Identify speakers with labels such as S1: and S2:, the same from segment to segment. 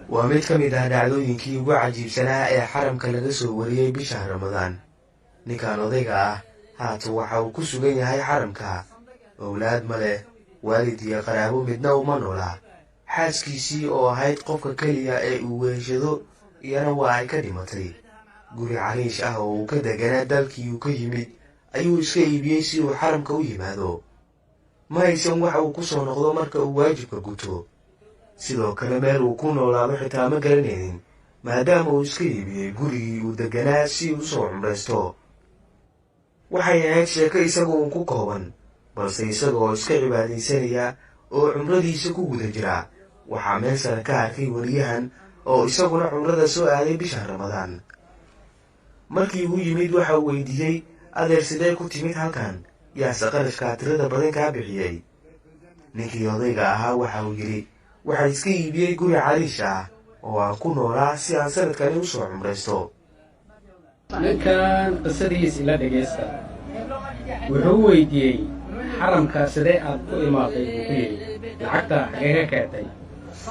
S1: waa mid ka mid ah dhacdooyinkii ugu cajiibsanaa ee xaramka laga soo wariyey bisha Ramadaan. ninkan odayga ah haatan waxa uu ku sugan yahay xaramka, owlaad ma leh, waalid iyo qaraabo midna uma noola. xaaskiisii oo ahayd qofka keliya ee uu weeshado iyana waa ay ka dhimatay. guri cariish ah oo uu ka deganaa dalkii uu ka yimid ayuu iska iibiyey si uu xaramka u yimaado. ma haysan wax uu ku soo noqdo marka uu waajibka guto. sidoo kale meel uu ku noolaado xitaa ma garanaynin, maadaama uu iska iibiyey gurigii uu deganaa si uu soo cumraysto. waxay ahayd sheeko isaga uun ku kooban, balse isagoo iska cibaadaysanaya oo cumradiisa ku guda jira waxaa meel sare ka arkay wariyahan oo isaguna cumrada soo aaday bisha Ramadaan. markii uu yimid waxa uu weydiiyey, adeer sidee ku timid halkan, yaase qarashkaa tirada badan kaa bixiyey? ninkii odayga ahaa waxa uu yidhi, waxaa iska iibiyey guri cariish ah oo aan ku noolaa si aan sanadkani u soo cumraysto.
S2: ninkan qisadiis ila dhegaysta. wuxuu weydiiyey, xaramka sidee aad ku imaaday? buu ku yidhi, lacagta xagee ka keentay?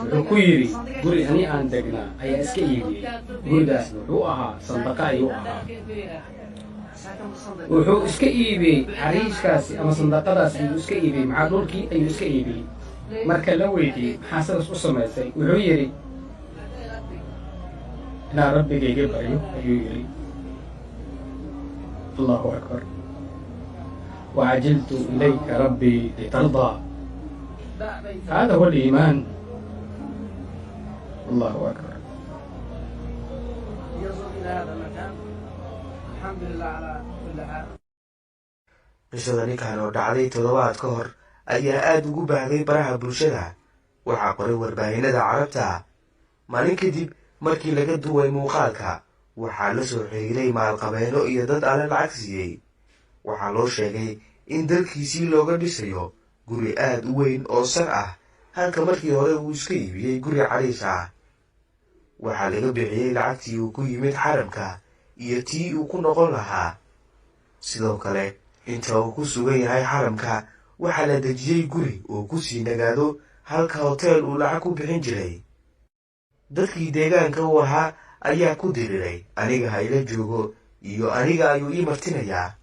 S2: wuxuu ku yidhi, guri ani aan degnaa ayaa iska iibiyey. gurigaasna wuxuu ahaa sandaqa ayuu ahaa. wuxuu iska iibiyey cariishkaasi ama sandaqadaas ayuu iska iibiyey, maxaa dhulkii ayuu iska iibiyey. marka la weydiiyey maxaa sidaas u samaysay, wuxuu yidhi, inaan rabbigayga baryo ayuu yidhi. allahu akbar. وعجلت إليك ربي لترضى. هذا هو الإيمان. الله أكبر.
S1: qisada ninkan oo dhacday toddobaad ka hor ayaa aad ugu baahday baraha bulshada. waxaa qoray warbaahinada carabta. maalin kadib markii laga duway muuqaalka, waxaa la soo xiriiray maalqabeeno iyo dad alle lacag siiyey. waxaa loo sheegay in dalkiisii looga dhisayo guri aad u weyn oo sar ah, halka markii hore uu iska iibiyey guri cariish ah. waxaa laga bixiyey lacagtii uu ku yimid xaramka iyo tii uu ku noqon lahaa. sidoo kale inta uu ku sugan yahay xaramka waxaa la dejiyey guri uu ku sii nagaado, halka hoteel uu lacag ku bixin jiray. dadkii deegaanka u ahaa ayaa ku diriray, aniga ha ila joogo iyo aniga ayuu ii martinayaa.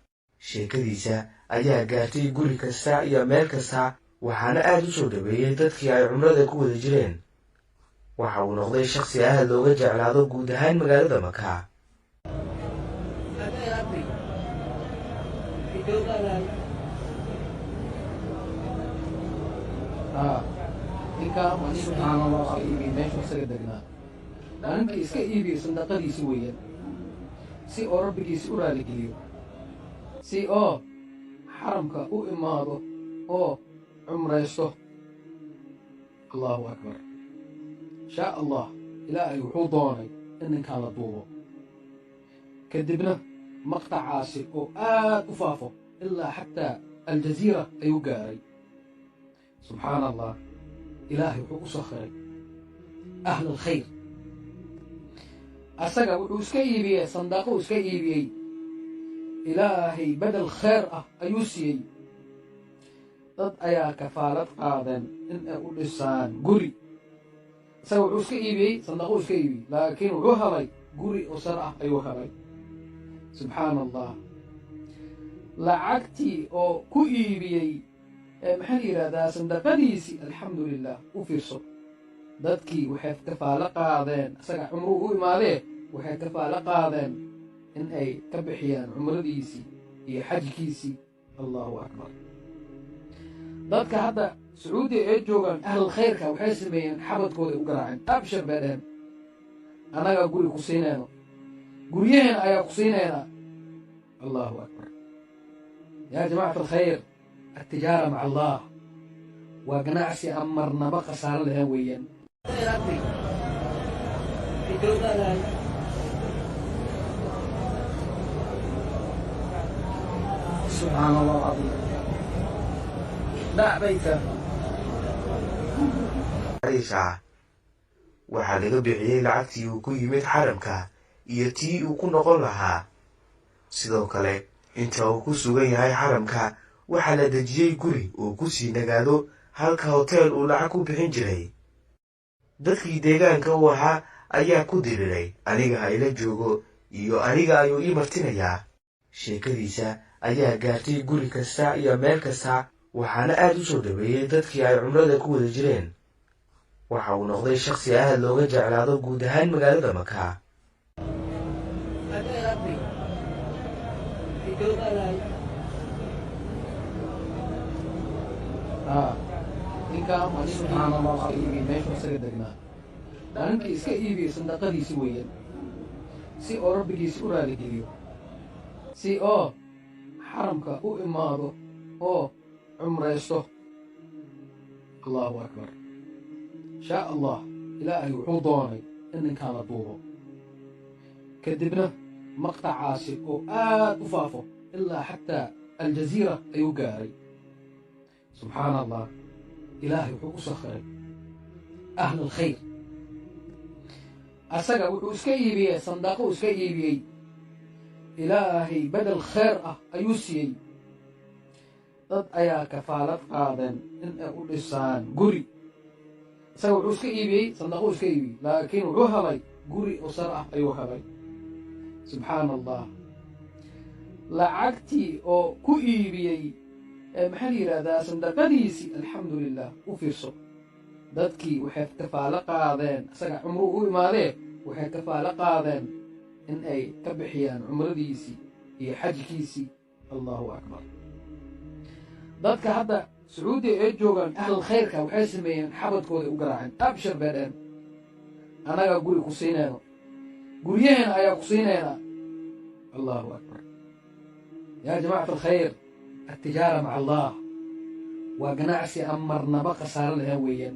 S1: sheekadiisa ayaa gaartay guri kasta iyo meel kasta, waxaana aad u soo dhaweeyey dadkii ay cumrada ku wada jireen. waxa uu noqday shakhsi aad looga jeclaado guud ahaan magaalada Maka.
S2: ninkii iska iibiyo sandaqadiisi weeyaan, si oo rabbigiisi u raaligeliyo, si oo xaramka u imaado oo cumraysto. allahu akbar. inshaa allah ilaahay wuxuu doonay in ninkaan la duubo, kadibna maqtacaasi oo aad u faafo ilaa xataa aljaziira ayuu gaaray. subxaan allah. ilaahay wuxuu u sakhiray ahl alkhayr. asaga wuxuu iska iibiyey sandaaqo iska iibiyey, ilaahay bedel khayr ah ayuu siiyey. dad ayaa kafaalad qaadeen in ay u dhisaan guri. isaga wuxuu iska iibiyey sandaqo iska iibiyey, laakiin wuxuu helay guri oo sar ah ayuu helay. subxaan allah. lacagtii oo ku iibiyey maxaa la yidhahdaa sandaqadiisii, alxamdu lilah. u fiirso, dadkii waxay kafaalo qaadeen, isaga cumruu u imaadee waxay kafaalo qaadeen in ay ka bixiyaan cumradiisii iyo xajkiisii. allahu akbar. dadka hadda sacuudiya ee joogaan ahlul khayrka waxay sameeyeen, xabadkooday u garaaceen, abshir bay dheheen, annagaa guri ku siinayno, guryaheena ayaa ku siinaynaa. allahu akbar. yaa jamacat alkhayr, التجارة مع الله وقناعسي أمرنا بقى صار لها ويا. سبحان الله العظيم. لا بيته.
S1: waxaa laga bixiyey lacagtii uu ku yimid xaramka iyo tii uu ku noqon lahaa. sidoo kale inta uu ku sugan yahay xaramka waxaa la dejiyey guri uu ku sii nagaado, halka hoteel uu lacag ku bixin jiray. dadkii deegaanka u ahaa ayaa ku diriray aniga ha ila joogo iyo aniga ayuu ii martinayaa. sheekadiisa ayaa gaartay guri kasta iyo meel kasta, waxaana aad u soo dhaweeyey dadkii ay cumrada ku wada jireen. waxa uu noqday shakhsi aad looga jeclaado guud ahaan magaalada Maka.
S2: ninkaan waa nin iska iibiye meeshu isaga degnaa. waa ninkii iska iibiyey sandaqadiisi weeyaan, si oo rabbigiisi u raaligeliyo, si oo xaramka u imaado oo cumraysto. allahu akbar. inshaa allah ilaahay wuxuu doonay in ninkaan la duubo, kadibna maqtacaasi oo aad u faafo ilaa xataa aljaziira ayuu gaaray. subxaan allah, ilaahay wuxuu u sakhiray ahl alkhayr. asaga wuxuu iska iibiyey sandaaqo iska iibiyey, ilaahay bedel khayr ah ayuu siiyey. dad ayaa kafaalad qaadeen in ay u dhisaan guri. isaga wuxuu iska iibiyey sandaaqo iska iibiyey, laakiin wuxuu helay guri oo sar ah ayuu helay. subxaan allah. lacagtii oo ku iibiyey maxaa la yidhaahdaa sandaqadiisii, alxamdu lilah. u fiirso, dadkii waxay kafaalo qaadeen, isaga cumruu u imaadee waxay kafaalo qaadeen in ay ka bixiyaan cumradiisii iyo xajkiisii. allahu akbar. dadka hadda sacuudiya ee joogaan ahlal khayrka waxay sameeyeen xabadkooda u garaaceen, abshir bay dheen, annagaa guri ku siinayno, guryaheena ayaa ku siinaynaa. allahu akbar. yaa jamacat alkhayr, التجارة مع الله وقناعسي أمرنا بقى صار لها ويا.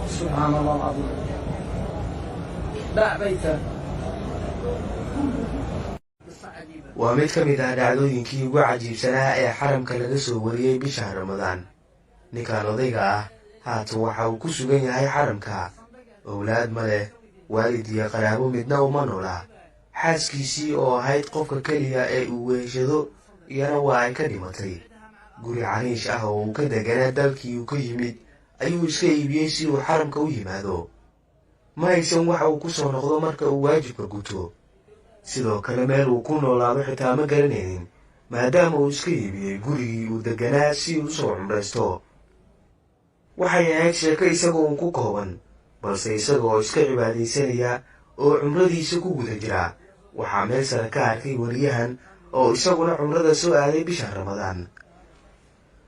S2: سبحان الله العظيم. لا بيته.
S1: waa mid ka mid ah dhacdooyinkii ugu cajiibsanaa ee xaramka laga soo wariyey bisha Ramadaan. ninkaan odayga ah haatan waxa uu ku sugan yahay xaramka. owlaad ma leh, waalid iyo qaraabo midna uma noola. xaaskiisii oo ahayd qofka keliya ee uu weheshado iyana waa ay ka dhimatay. guri cariish ah oo uu ka deganaa dalkii uu ka yimid ayuu iska iibiyey si uu xaramka u yimaado. ma haysan waxa uu ku soo noqdo marka uu waajibka guto. sidoo kale meel uu ku noolaado xitaa ma garanaynin, maadaama uu iska iibiyey gurigii uu deganaa si uu usoo cumraysto. waxay ahayd sheeko isagoo un ku kooban, balse isaga oo iska cibaadaysanaya oo cumradiisa ku guda jira, waxaa meel sare ka arkay wariyahan oo isaguna cumrada soo aaday bisha Ramadaan.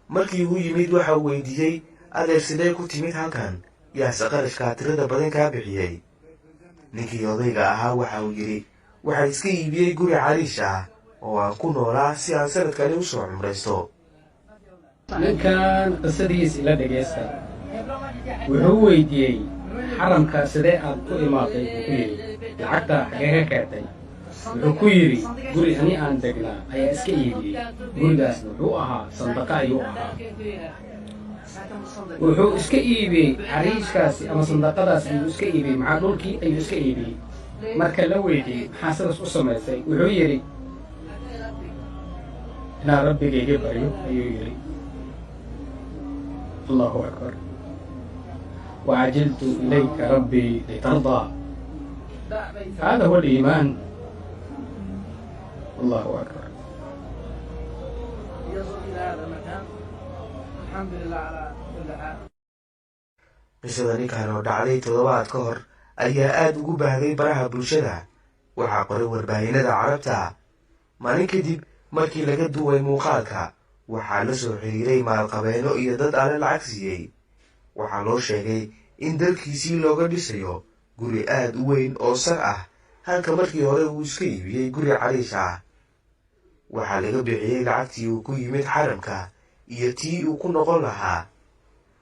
S1: markii uu yimid waxa uu weydiiyey, adeer sidee ku timid halkan? yaase qarashkaa tirada badan kaa bixiyey? ninkii odayga ahaa waxa uu yidhi, waxaa iska iibiyey guri cariish ah oo aan ku noolaa si aan sanadkani usoo cumraysto.
S2: ninkan qisadiis ila dhegaysta. wuxuu weydiiyey, xaramka sidee aad ku imaatay? buu ku yidhi, lacagta xagee ka keentay? wuxuu ku yidhi, guri ani aan degnaa ayaa iska iibiyey. gurigaasna wuxuu ahaa sandaqa ayuu ahaa. wuxuu iska iibiyey cariishkaasi ama sandaqadaas ayuu iska iibiyey, maxaa dhulkii ayuu iska iibiyey. marka la weydiiyey maxaa sidaas u samaysay, wuxuu yidhi, inaa rabbigayga baryo ayuu yidhi. allahu akbar. وعجلت إليك ربي لترضى. هذا هو الإيمان. الله أكبر.
S3: يصل إلى هذا المكان الحمد لله على كل حال.
S1: qisada ninkan oo dhacday toddobaad ka hor ayaa aad ugu baahday baraha bulshada. waxaa qoray warbaahinada carabta. maalin kadib markii laga duway muuqaalka, waxaa la soo xiriiray maalqabeeno iyo dad alle lacag siiyey. waxaa loo sheegay in dalkiisii looga dhisayo guri aad u weyn oo sar ah, halka markii hore uu iska iibiyey guri cariish ah. waxaa laga bixiyey lacagtii uu ku yimid xaramka iyo tii uu ku noqon lahaa.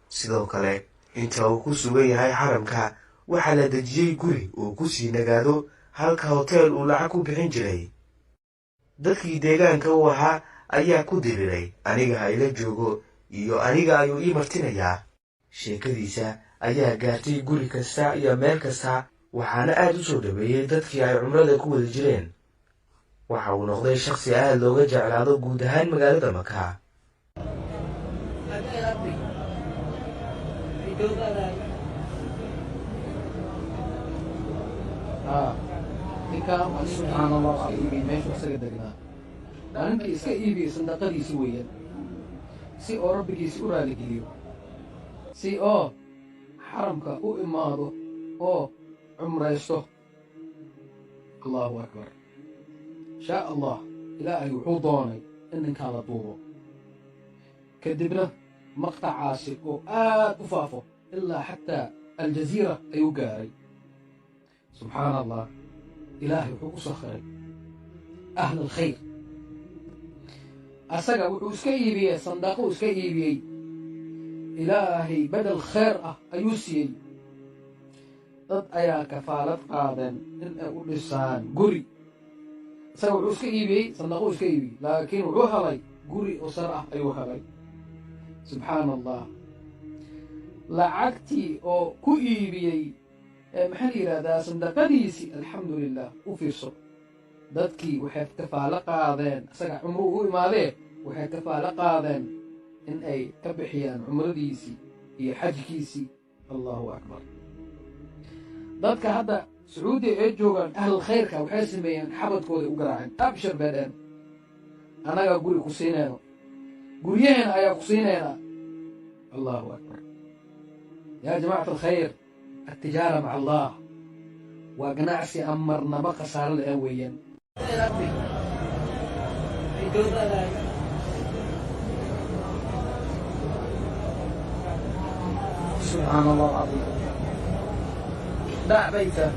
S1: sidoo kale inta uu ku sugan yahay xaramka waxaa la dejiyey guri uu ku sii nagaado, halka hoteel uu lacag ku bixin jiray. dadkii deegaanka u ahaa ayaa ku diriray aniga ha ila joogo iyo aniga ayuu ii martinayaa. sheekadiisa ayaa gaartay guri kasta iyo meel kasta, waxaana aad u soo dhaweeyey dadkii ay cumrada ku wada jireen. waxa uu noqday shakhsi aad looga jeclaado guud ahaan magaalada maka.
S2: ninkaan subxaan allah iska iibiyey meeshu isaga degnaa. waa ninkii iska iibiyey sandaqadiisi weeyaan, si oo rabbigiisi u raaligeliyo, si oo xaramka u imaado oo cumraysto. allahu akbar. inshaa allah ilaahay wuxuu doonay in ninkaan la duubo, kadibna maqtacaasi oo aad u faafo ilaa xataa aljaziira ayuu gaaray. subxaan allah, ilaahay wuxuu u sakhiray ahl alkhayr. asaga wuxuu iska iibiyey sandaaqo iska iibiyey, ilaahay bedel khayr ah ayuu siiyey. dad ayaa kafaalad qaadeen in ay u dhisaan guri. isaga wuxuu iska iibiyey sandaaqo iska iibiyey, laakiin wuxuu helay guri oo sar ah ayuu helay. subxaan allah. lacagtii oo ku iibiyey maxaa la yidhahdaa sandaqadiisii, alxamdu lilah. u fiirso, dadkii waxay kafaalo qaadeen, isaga cumru u imaadee waxay kafaalo qaadeen in ay ka bixiyaan cumradiisii iyo xajkiisii. allahu akbar. dadka hadda sacuudiya ee joogaan ahlul khayrka waxay sameeyeen, xabadkooday u garaaceen, abshir bay dheen, annagaa guri ku siinayno, guryaheena ayaa ku siinaynaa. allahu akbar. yaa jamacat alkhayr, التجارة مع الله وقناعسي أمرنا بقى صار الأويا. سبحان الله العظيم. دع بيته.